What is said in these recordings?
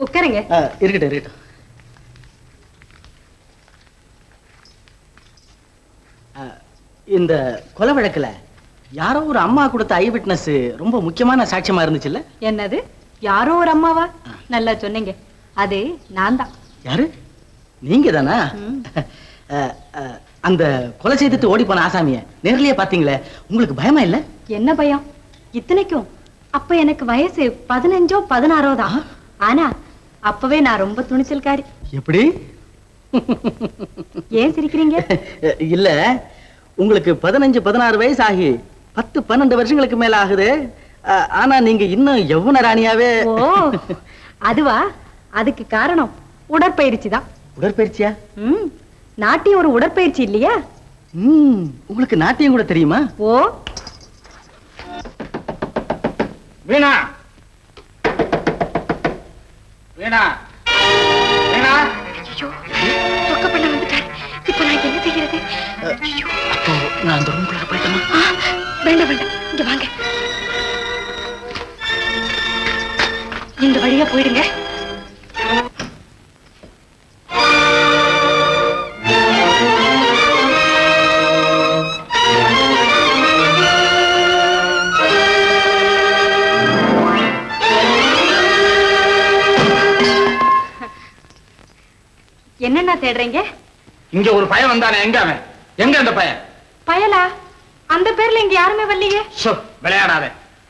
உட்காருங்க. இருக்கட்டும் இருக்கட்டும். இந்த கொலை வழக்குல யாரோ ஒரு அம்மா கொடுத்த ஐ விட்னஸ் ரொம்ப முக்கியமான சாட்சியமா இருந்துச்சுல்ல? என்னது, யாரோ ஒரு அம்மாவா? நல்லா சொன்னீங்க. அது நான் தான். யாரு? நீங்க தானா? அந்த கொலை செய்துட்டு ஓடி போன ஆசாமிய நேர்லயே பாத்தீங்களே, உங்களுக்கு பயமா இல்ல? என்ன பயம்? இத்தனைக்கும் அப்ப எனக்கு வயசு 15ஓ 16ஓ தான். ஆனா அப்பவே நான் ரொம்ப துணிச்சல்காரி. எப்படி? ஏன் சிரிக்கிறீங்க? இல்ல, உங்களுக்கு 15 16 வயசு ஆகி 10 12 வருஷங்களுக்கு மேல ஆகுது. ஆனா நீங்க இன்னும் யௌவன ராணியாவே. ஓ, அதுவா? அதுக்கு காரணம் உடற்பயிற்சி தான். உடற்பயிற்சியா? நாட்டியம் ஒரு உடற்பயிற்சி இல்லையா? உங்களுக்கு நாட்டியம் கூட தெரியுமா? ஓ. வீணா, வீணா, வீணா. ஐயோ, சொக்க பண்ண வந்துட்டார். இப்ப நான் என்ன செய்யறது? அப்போ நான் அந்த ரூம்குள்ள போயிட்டேனா? வேண்டாம் வேண்டாம், இங்க வாங்க. இந்த வழியா போயிடுங்க. என்னன்னா தேடுறீங்க? இங்க ஒரு பையன் வந்தானே, எங்க அவன்? எங்க அந்த பையன்? பயலா? அந்த பேர்ல இங்க யாருமே வரலையே. விளையாடாத.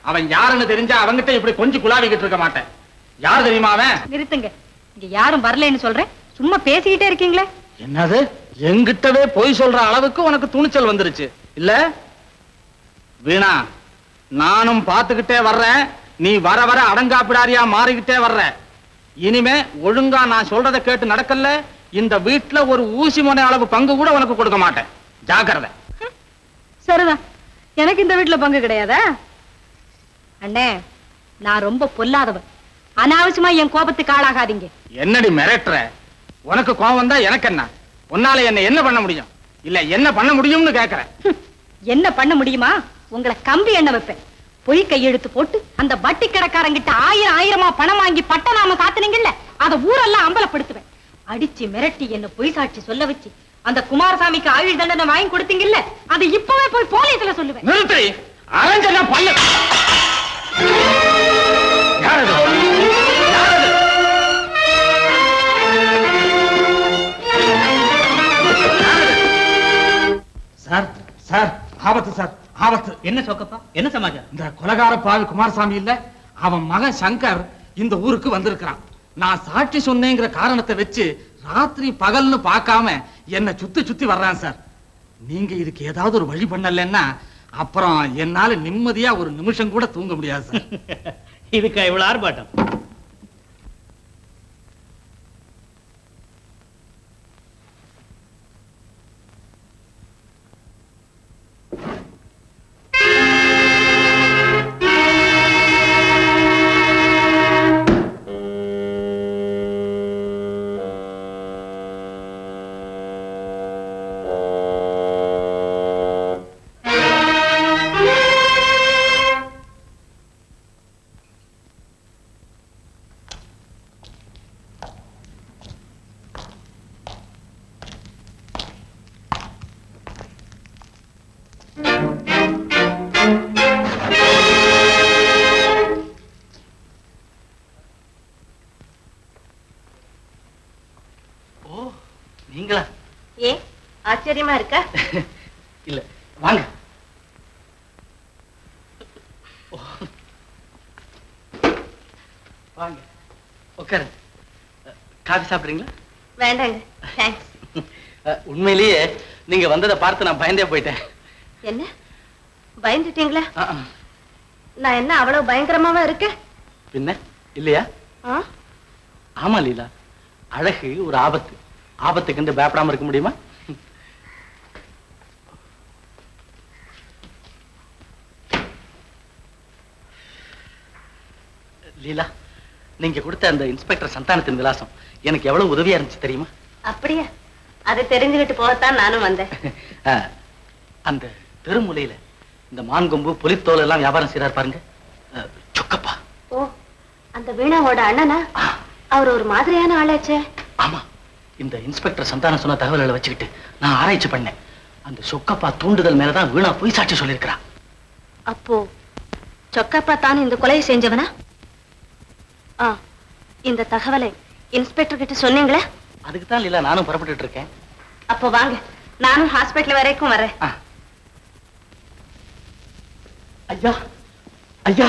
அவன் யாருன்னு தெரிஞ்சா அவங்கிட்ட இப்படி கொஞ்சம் குலாவிக்கிட்டு இருக்க மாட்டேன். யார் தெரியுமா அவன்? நிறுத்துங்க. இங்க யாரும் வரலன்னு சொல்றேன், சும்மா பேசிக்கிட்டே இருக்கீங்களே. என்னது? எங்கிட்டவே பொய் சொல்ற அளவுக்கு உனக்கு துணிச்சல் வந்துருச்சு இல்ல? வீணா, நானும் பார்த்துக்கிட்டே வர்றேன். நீ வர வர அடங்காப்பிடாரியா மாறிக்கிட்டே வர்ற. இனிமே ஒழுங்கா நான் சொல்றதை கேட்டு நடக்கல, இந்த வீட்டுல ஒரு ஊசி முனை அளவு பங்கு கூட உனக்கு கொடுக்க மாட்டேன். ஜாக்கிரதை. சரிதான், எனக்கு இந்த வீட்டுல பங்கு கிடையாதா? அண்ணே, நான் ரொம்ப பொல்லாதவன். அனாவசியமா என் கோபத்துக்கு ஆளாகாதீங்க. என்னடி மிரட்டுற? உனக்கு கோபம் வந்தா எனக்கு என்ன? உன்னால என்ன பண்ண முடியும்? இல்ல என்ன பண்ண முடியும்னு கேக்குறேன். என்ன பண்ண முடியுமா? உங்களை கம்பி எண்ண வைப்பேன். பொய் கையெழுத்து போட்டு அந்த வட்டி கடைக்காரங்கிட்ட 1000 1000 பணம் வாங்கி பட்ட நாம சாத்தினீங்கல்ல, அத ஊரெல்லாம் அம்பலப்படுத்துவேன். அடிச்சு மிரட்டி என்ன பொய் சாட்சி சொல்ல வச்சு அந்த குமாரசாமிக்கு ஆயுள் தண்டனை வாங்கி கொடுத்தீங்கல்ல, அது இப்பவே போய் போலீஸ்ல சொல்லுவேன். நிறுத்தி அரஞ்சனா பண்ணு. யாரது? யாரது? சார், சார், ஆபத்து சார், ஆபத்து. என்ன சொக்கப்பா? என்ன சமாச்சாரம்? இந்த கொலகார பாவி குமாரசாமி இல்ல, அவன் மகன் சங்கர் இந்த ஊருக்கு வந்திருக்கிறான். நான் சாட்சி சொன்னேங்கிற காரணத்தை வச்சு ராத்திரி பகல்னு பார்க்காம என்ன சுத்தி சுத்தி வர்றான் சார். நீங்க இதுக்கு ஏதாவது ஒரு வழி பண்ணலன்னா அப்புறம் என்னால நிம்மதியா ஒரு நிமிஷம் கூட தூங்க முடியாது சார். இதுக்கு இவ்வளவு ஆர்ப்பாட்டம்? நீங்களா? ஏ, ஆச்சரியமா இருக்கா? இல்ல, வாங்க. வாங்க உட்காரு. காபி சாப்பிடுறீங்களா? வேண்டாங்க, தேங்க்ஸ். உண்மையிலேயே நீங்க வந்ததை பார்த்து நான் பயந்தே போயிட்டேன். என்ன பயந்துட்டீங்களா? நான் என்ன அவ்வளவு பயங்கரமாவா இருக்கேன்? பின்ன இல்லையா? ஆமா லீலா, அழகு ஒரு ஆபத்து. ஆபத்துக்கு வந்து பயப்படாம இருக்க முடியுமா? லீலா, நீங்க கொடுத்த அந்த இன்ஸ்பெக்டர் சந்தானத்தின் விலாசம் எனக்கு எவ்வளவு உதவியா இருந்துச்சு தெரியுமா? அப்படியா? அதை தெரிஞ்சுக்கிட்டு போகத்தான் நானும் வந்தேன். அந்த தெருமுலையில இந்த மான்கொம்பு புலித்தோல் எல்லாம் வியாபாரம் செய்யறாரு பாருங்க, சொக்கப்பா. ஓ, அந்த வீணாவோட அண்ணனா? அவர் ஒரு மாதிரியான ஆளாச்சே. ஆமா, இந்த இன்ஸ்பெக்டர் சந்தானம் சொன்ன தகவல்களை வச்சுக்கிட்டு நான் ஆராய்ச்சி பண்ணேன். அந்த சொக்கப்பா தூண்டுதல் மேலதான் வீணா போய் சாட்சி சொல்லியிருக்கிறா. அப்போ சொக்கப்பா தான் இந்த கொலையை செஞ்சவனா? இந்த தகவலை இன்ஸ்பெக்டர் கிட்ட சொன்னீங்களே? அதுக்கு தான் இல்ல நானும் புறப்பட்டு இருக்கேன். அப்போ வாங்க, நானும் ஹாஸ்பிட்டல் வரைக்கும் வரேன். ஐயா ஐயா,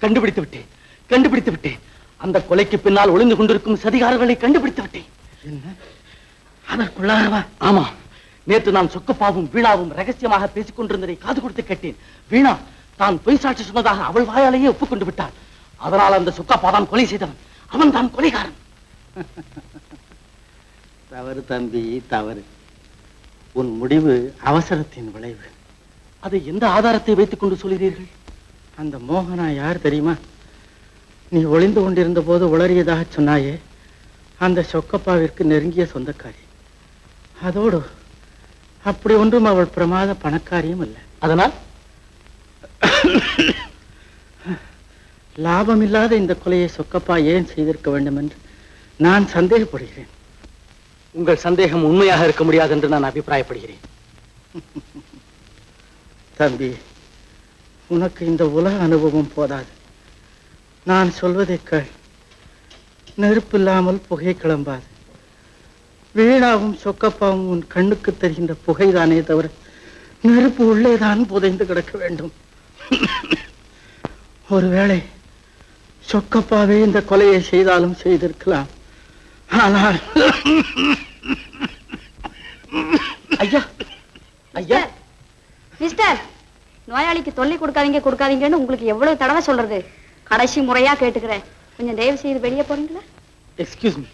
கண்டுபிடித்து விட்டேன். அந்த கொலைக்கு பின்னால் ஒளிந்து கொண்டிருக்கும் சதிகாரர்களை கண்டுபிடித்து விட்டேன். என்ன அதற்குள்ளாரவா? ஆமா, நேற்று நான் சொக்கப்பாவும் வீணாவும் ரகசியமாக பேசிக் கொண்டிருந்ததை காது கொடுத்து கேட்டேன். வீணா தான் பொய் சாட்சி சொன்னதாக அவள் வாயாலேயே ஒப்புக்கொண்டு விட்டாள். அதனால் அந்த சொக்கப்பா தான் கொலை செய்தவன். அவன் தான் கொலைகாரன். தவறு தம்பி, தவறு. உன் முடிவு அவசரத்தின் விளைவு. அதை எந்த ஆதாரத்தை வைத்துக் கொண்டு சொல்கிறீர்கள்? அந்த மோகனா யார் தெரியுமா? நீ ஒளிந்து கொண்டிருந்த போது உளறியதாக சொன்னாயே, அந்த சொக்கப்பாவிற்கு நெருங்கிய சொந்தக்காரி. அதோடு அப்படி ஒன்றும் அவள் பிரமாத பணக்காரியும் அல்ல. அதனால் லாபமில்லாத இந்த கொலையை சொக்கப்பா ஏன் செய்திருக்க வேண்டும் என்று நான் சந்தேகப்படுகிறேன். உங்கள் சந்தேகம் உண்மையாக இருக்க முடியாது என்று நான் அபிப்பிராயப்படுகிறேன். தம்பி, உனக்கு இந்த உலக அனுபவம் போதாது. நான் சொல்வதை கேள். நெருப்பு இல்லாமல் புகை கிளம்பாது. வீணாவும் சொக்கப்பாவும் உன் கண்ணுக்கு தெரிகின்ற புகைதானே தவிர நெருப்பு உள்ளேதான் புதைந்து கிடக்க வேண்டும். ஒருவேளை சொக்கப்பாவே இந்த கொலையை செய்தாலும் செய்திருக்கலாம். ஆனால் ஐயா ஐயா, மிஸ்டர், நோயாளிக்கு தொல்லை கொடுக்காதீங்கன்னு உங்களுக்கு எவ்வளவு தடவை சொல்றது? கடைசி முறையா கேட்டுக்கிறேன், கொஞ்சம் தயவு செய்து வெளியே போறீங்களா? எக்ஸ்கியூஸ் மீ,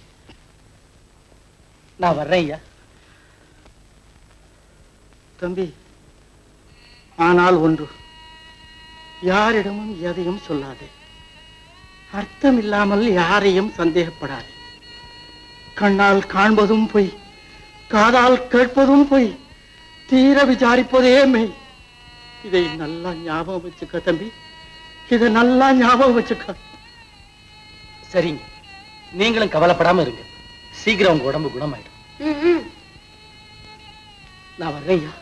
நான் வர்றேன் ஐயா. தம்பி, ஆனால் ஒன்று, யாரிடமும் எதையும் சொல்லாதே. அர்த்தம் இல்லாமல் யாரையும் சந்தேகப்படாதே. கண்ணால் காண்பதும் பொய், காதால் கேட்பதும் பொய், தீர விசாரிப்பதே மெய். இதை நல்லா ஞாபகம் வச்சுக்க தம்பி, இதை நல்லா ஞாபகம் வச்சுக்க. சரிங்க, நீங்களும் கவலைப்படாம இருங்க. சீக்கிரம் உங்க உடம்பு குணமாயிடும். நான் வர்றேன் ஐயா.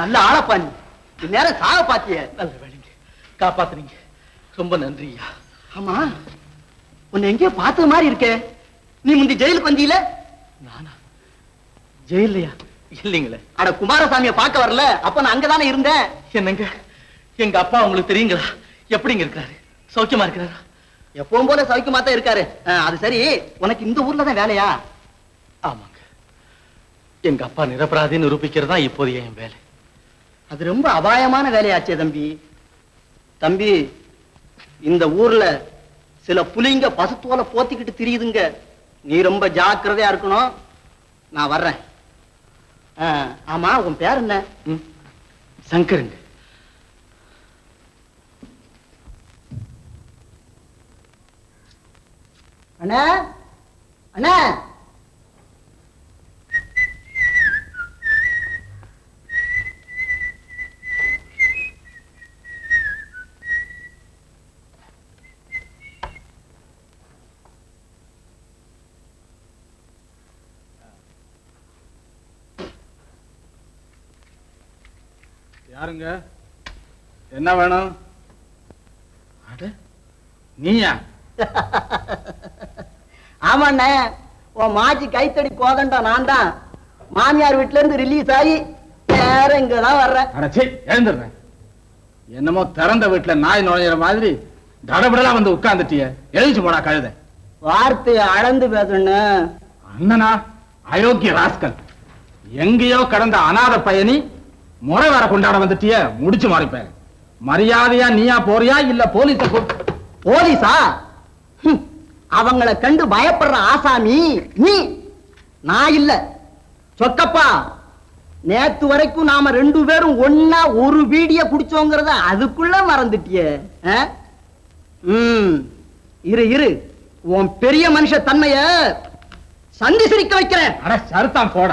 நல்ல ஆளப்பா, நீ நேரம் சாக பாத்திய. நல்ல வேலைங்க, காப்பாத்துனீங்க. ரொம்ப நன்றியா. ஆமா, உன்னை எங்கேயோ பார்த்தது மாதிரி இருக்கே. நீ முந்தி ஜெயிலுக்கு வந்தீல? நானா? ஜெயிலையா? இல்லைங்களே. அட, குமாரசாமியை பார்க்க வரல, அப்ப நான் அங்கதானே இருந்தேன். என்னங்க, எங்க அப்பா உங்களுக்கு தெரியுங்களா? எப்படிங்க இருக்கிறாரு? சௌக்கியமா இருக்கிறாரா? எப்பவும் போல சௌக்கியமா தான் இருக்காரு. அது சரி, உனக்கு இந்த ஊர்ல தான் வேலையா? ஆமாங்க, எங்க அப்பா நிரபராதின்னு நிரூபிக்கிறதா இப்போதைய என் வேலை. அது ரொம்ப அபாயமான வேலையாச்சே தம்பி. தம்பி, இந்த ஊர்ல சில புலிங்க பசுத்தோலை போத்திக்கிட்டு திரியுதுங்க. நீ ரொம்ப ஜாக்கிரதையா இருக்கணும். நான் வர்றேன். ஆமா, உன் பேர் என்ன? சங்கருங்க. அண்ணா, அண்ணா, யாருங்க? என்ன வேணும்? நீயா? ஆமாண்ண, உன் மாச்சி கைத்தடி கோதண்டா நான் தான். மாமியார் வீட்டுல இருந்து ரிலீஸ் ஆகி வேற இங்கதான் வர்றேன். எழுந்துடுறேன். என்னமோ திறந்த வீட்டுல நாய் நுழையிற மாதிரி தடபடலா வந்து உட்கார்ந்துட்டிய. எழுந்து போடா கழுத. வார்த்தையை அளந்து பேசணும். அண்ணனா? அயோக்கிய ராஸ்கல். எங்கேயோ கடந்த அநாத பயணி முறை வர கொண்டாட வந்துட்டிய முடிச்சு மாறிப்பேன். மரியாதையா நீயா போறியா இல்ல போலீஸ போலீஸா? அவங்கள கண்டு பயப்படுற ஆசாமி நீ, நான் இல்ல. சொக்கப்பா, நேத்து வரைக்கும் நாம 2 பேரும் ஒன்னா ஒரு பீடிய குடிச்சோங்கிறத அதுக்குள்ள மறந்துட்டியே. இரு இரு, உன் பெரிய மனுஷ தன்மைய சந்தி சிரிக்க வைக்கிறேன். சருத்தான் போட.